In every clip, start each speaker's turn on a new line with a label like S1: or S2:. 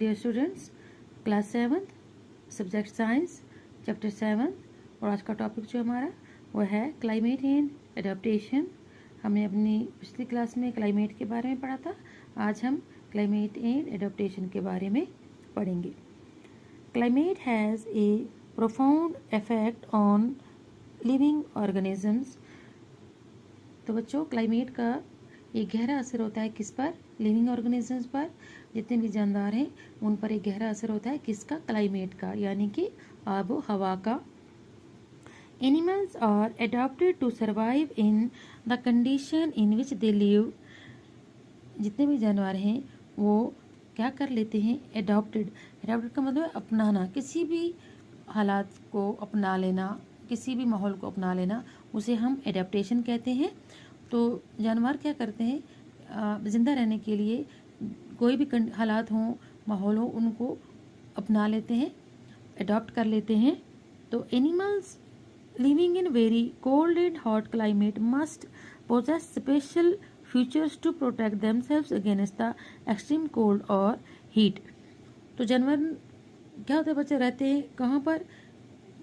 S1: Dear students, class 7 subject science chapter 7 और आज का टॉपिक जो हमारा वो है क्लाइमेट एंड एडाप्टेशन। हमने अपनी पिछली क्लास में क्लाइमेट के बारे में पढ़ा था। आज हम क्लाइमेट एंड एडाप्टेशन के बारे में पढ़ेंगे। Climate has a profound effect on living organisms. तो बच्चों, क्लाइमेट का एक गहरा असर होता है किस पर? लिविंग ऑर्गेनिजम्स पर। जितने भी जानदार हैं उन पर एक गहरा असर होता है किसका? क्लाइमेट का, यानी कि आबो हवा का। Animals are adapted to survive in the condition in which they live. जितने भी जानवर हैं वो क्या कर लेते हैं? एडॉप्टेड। एडॉप्टेड का मतलब है अपनाना, किसी भी हालात को अपना लेना, किसी भी माहौल को अपना लेना, उसे हम एडाप्टेशन कहते हैं। तो जानवर क्या करते हैं? ज़िंदा रहने के लिए कोई भी हालात हों, माहौल हो, उनको अपना लेते हैं, अडॉप्ट कर लेते हैं। तो animals living in very cold and hot climate must possess special features to protect themselves against the extreme cold और हीट। तो जानवर क्या होता है बच्चे, रहते हैं कहाँ पर?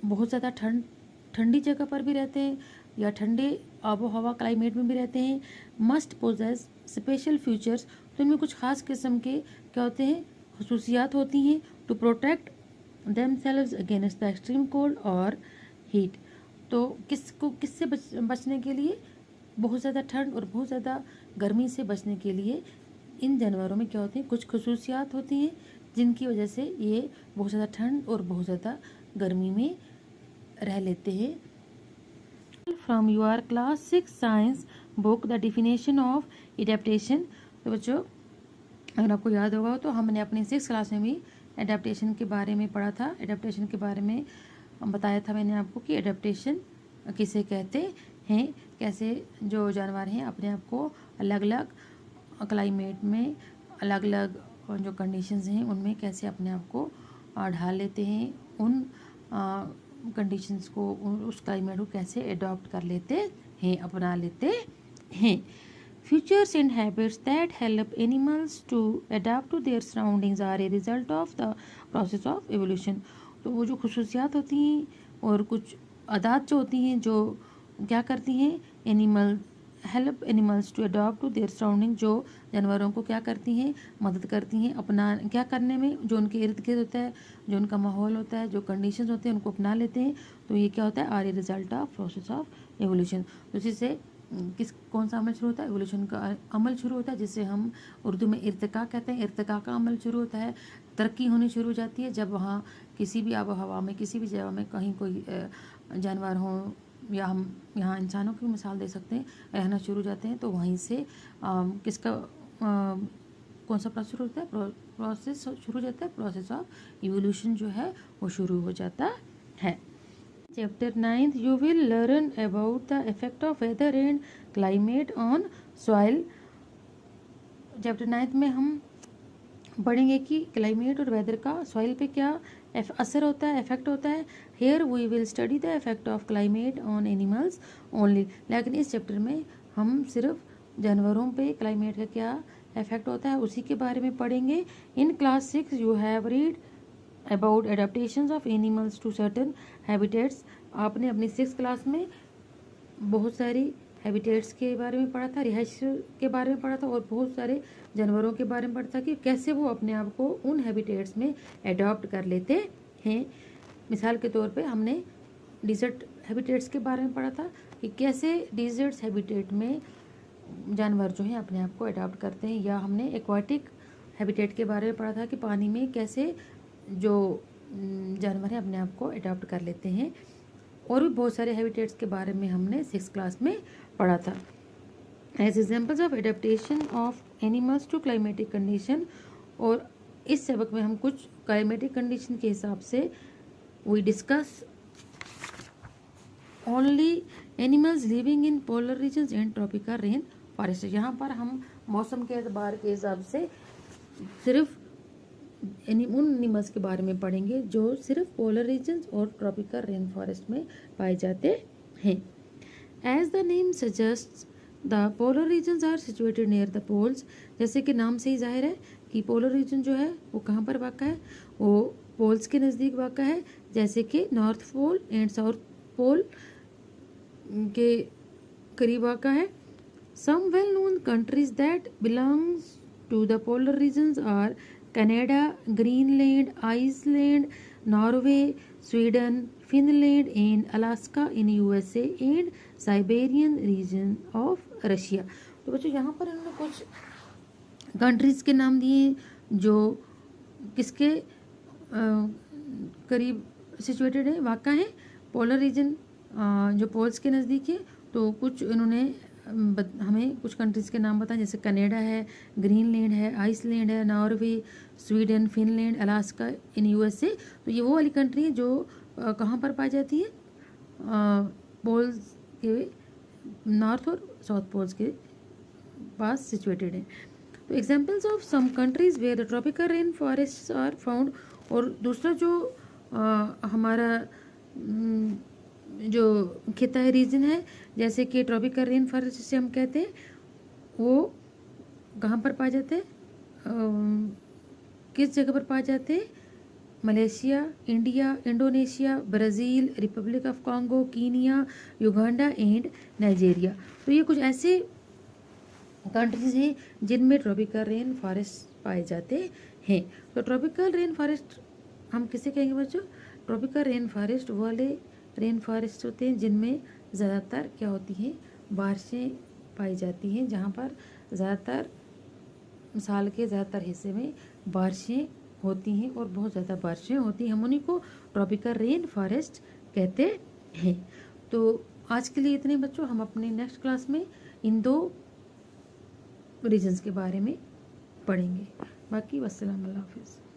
S1: बहुत ज़्यादा ठंडी जगह पर भी रहते हैं या ठंडे आबो हवा क्लाइमेट में भी रहते हैं। मस्ट पोजेस स्पेशल फीचर्स, तो इनमें कुछ खास किस्म के क्या होते हैं? खसूसियात होती हैं। To protect themselves against the extreme cold और हीट। तो किससे बचने के लिए? बहुत ज़्यादा ठंड और बहुत ज़्यादा गर्मी से बचने के लिए इन जानवरों में क्या होती हैं? कुछ खसूसियात होती हैं जिनकी वजह से ये बहुत ज़्यादा ठंड और बहुत ज़्यादा गर्मी में रह लेते हैं। From your class 6 science book the definition of adaptation. तो बच्चों, अगर आपको याद होगा तो हमने अपनी 6 क्लास में भी एडेप्टेशन के बारे में पढ़ा था। एडेप्टेशन के बारे में बताया था मैंने आपको कि एडेप्टेशन किसे कहते हैं, कैसे जो जानवर हैं अपने आप को अलग अलग क्लाइमेट में, अलग अलग जो कंडीशंस हैं उनमें कैसे अपने आप को ढाल लेते हैं, उन कंडीशंस को, उस क्लाइमेट को कैसे अडॉप्ट कर लेते हैं, अपना लेते हैं। Features and habits that help animals to adopt to their surroundings are a result of the process of evolution. तो वो जो खुसूसियात होती हैं और कुछ आदत जो होती हैं जो क्या करती हैं? Help animals to adopt to their surrounding, जो जानवरों को क्या करती हैं? मदद करती हैं अपना क्या करने में, जो उनके इर्द गिर्द होता है, जो उनका माहौल होता है, जो कंडीशंस होते हैं उनको अपना लेते हैं। तो ये क्या होता है? Are a result of process of evolution. तो इसी कौन सा अमल शुरू होता है? एवोल्यूशन का अमल शुरू होता है, जिसे हम उर्दू में इर्तिका कहते हैं। इर्तिका का अमल शुरू होता है, तरक्की होनी शुरू हो जाती है जब वहाँ किसी भी आबो हवा में, किसी भी जगह में कहीं कोई जानवर हो, या हम यहाँ इंसानों की मिसाल दे सकते हैं, रहना शुरू हो जाते हैं। तो वहीं से किसका कौन सा प्रोसेस शुरू होता है? प्रोसेस शुरू हो जाता है, प्रोसेस ऑफ इवोल्यूशन जो है वो शुरू हो जाता है। Chapter 9 you will learn about the effect of weather and climate on soil. Chapter 9 में हम पढ़ेंगे कि क्लाइमेट और वेदर का सॉइल पे क्या असर होता है, इफेक्ट होता है। Here we will study the effect of climate on animals only. लेकिन इस चैप्टर में हम सिर्फ जानवरों पे क्लाइमेट का क्या इफेक्ट होता है उसी के बारे में पढ़ेंगे। In class 6 you have read about adaptations of animals to certain habitats. आपने अपनी 6 क्लास में बहुत सारी हैबिटेट्स के बारे में पढ़ा था, रिहाइश के बारे में पढ़ा था और बहुत सारे जानवरों के बारे में पढ़ा था कि कैसे वो अपने आप को उन हैबिटेट्स में अडॉप्ट कर लेते हैं। मिसाल के तौर पे हमने डिजर्ट हैबिटेट्स के बारे में पढ़ा था कि कैसे डिजर्ट्स हैबिटेट में जानवर जो हैं अपने आप को अडॉप्ट करते हैं, या हमने एक्वाटिक हैबिटेट के बारे में पढ़ा था कि पानी में कैसे जो जानवर हैं अपने आप को अडॉप्ट कर लेते हैं। और भी बहुत सारे हैबिटेट्स के बारे में हमने 6 क्लास में पढ़ा था। As examples of adaptation of animals to climatic condition. और इस सबक में हम कुछ क्लाइमेटिक कंडीशन के हिसाब से we discuss only animals living in polar regions and tropical rain forest. यहाँ पर हम मौसम के एतबार के हिसाब से सिर्फ उन एनिमल्स के बारे में पढ़ेंगे जो सिर्फ पोलर रीजन्स और ट्रॉपिकल रेन फॉरेस्ट में पाए जाते हैं। As the name suggests the polar regions are situated near the poles. जैसे कि नाम से ही जाहिर है कि पोलर रीजन जो है वो कहाँ पर वाक़ा है, वो पोल्स के नज़दीक वाक़ा है, जैसे कि north pole and south pole के करीब वाक़ा है। Some well known countries that belongs to the polar regions are Canada, Greenland, Iceland, Norway, Sweden, Finland and Alaska in USA and Siberian region of Russia. तो बच्चों यहाँ पर इन्होंने कुछ कंट्रीज़ के नाम दिए जो किसके करीब सिचुएटेड है, वाक़ा है, पोलर रीजन जो पोल्स के नज़दीक है। तो कुछ इन्होंने हमें कुछ कंट्रीज़ के नाम बताएं, जैसे कनाडा है, ग्रीनलैंड है, आइसलैंड है, Norway, Sweden, Finland, Alaska in USA. तो ये वो वाली कंट्री है जो कहाँ पर पाई जाती है, पोल्स के नॉर्थ और साउथ पोल्स के पास सिचुएटेड है। तो examples of some countries where the tropical rain forest are found. और दूसरा जो हमारा जो खिता रीजन है, जैसे कि ट्रॉपिकल रेन फॉरेस्ट जिसे हम कहते हैं, वो कहाँ पर पाए जाते हैं, किस जगह पर पाए जाते हैं, Malaysia, India, Indonesia, Brazil, Republic of Congo, Kenya, Uganda and Nigeria. तो ये कुछ ऐसे कंट्रीज हैं जिनमें ट्रॉपिकल रेन फॉरेस्ट पाए जाते हैं। तो ट्रॉपिकल रेन फॉरेस्ट हम किसे कहेंगे बच्चों, ट्रॉपिकल रेन फॉरेस्ट वाले रेन फॉरेस्ट होते हैं जिनमें ज़्यादातर क्या होती हैं, बारिशें पाई जाती हैं, जहाँ पर ज़्यादातर साल के ज़्यादातर हिस्से में बारिशें होती हैं और बहुत ज़्यादा बारिशें होती हैं, हम उन्हीं को ट्रॉपिकल रेन फॉरेस्ट कहते हैं। तो आज के लिए इतने बच्चों, हम अपने नेक्स्ट क्लास में इन 2 रीजन्स के बारे में पढ़ेंगे। बाकी वस्सलाम, अल्लाह हाफिज़।